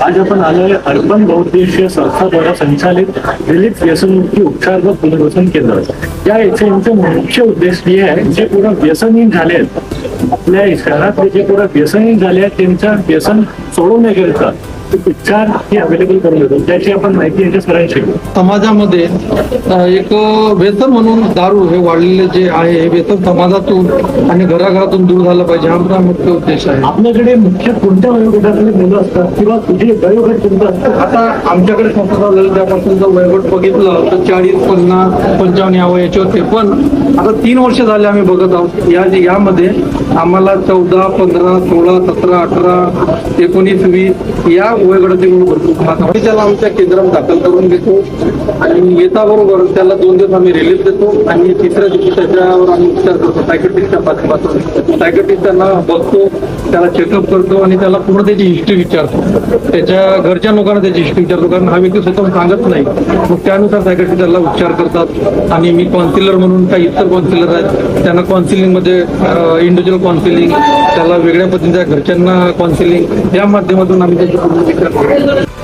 आज आपण आलोय अर्बन बहुउद्देशीय संस्था द्वारा संचालित रिलीफ व्यसनमुक्ती उपचार व पुनर्वसन केंद्र. या यांचा मुख्य उद्देश हे आहे, जे पूर्ण व्यसनहीन झाले आहेत, आपल्या शहरातले जे पूर्ण व्यसनहीन झाले आहेत त्यांच्या व्यसन सोडवण्याकरिता उपचार हे अवेलेबल करून देतो. त्याची आपण माहिती यांच्या सरांशी घेऊ. समाजामध्ये एक व्यसन म्हणून दारू हे वाढलेले जे आहे, हे व्यसन समाजातून आणि घराघरातून दूर झालं पाहिजे, हा आपला मुख्य उद्देश आहे. आपल्याकडे मुख्य कोणत्या वयोगटातले मुलं असतात किंवा तुझे वयोगट कोणतं असतं? आता आमच्याकडे संस्था झालेलं त्यापासून जर वयोगट बघितलं तर 40, 50, 55 या वयाचे होते. पण आता 3 वर्ष झाले आम्ही बघत आहोत. यामध्ये आम्हाला 14, 15, 16, 17, 18, 19, 20 या वयोगटाचे मुलं भरपूर. त्याला आमच्या केंद्रात दाखल करून घेतो आणि येताबरोबर त्याला 2 दिवस आम्ही रिलीफ देतो आणि 3ऱ्या दिवशी त्याच्यावर आम्ही उपचार करतो. सायकॅट्रिस्टच्या माध्यमातून सायकॅट्रिस्ट त्यांना बघतो, त्याला चेकअप करतो आणि त्याला पूर्ण त्याची हिस्ट्री विचारतो. त्याच्या घरच्या लोकांना त्याची हिस्ट्री विचारतो, कारण हा व्यक्ती स्वतःहून सांगत नाही. मग त्यानुसार सायकॅट्रिस्ट त्याला उपचार करतात. आणि मी काउन्सिलर म्हणून काही इतर काउन्सिलर आहेत, त्यांना काउन्सिलिंगमध्ये इंडिव्हिज्युअल काउन्सिलिंग, त्याला वेगळ्या पद्धतीच्या घरच्यांना काउन्सिलिंग, या माध्यमातून आम्ही त्याची पूर्ण विचार करतो.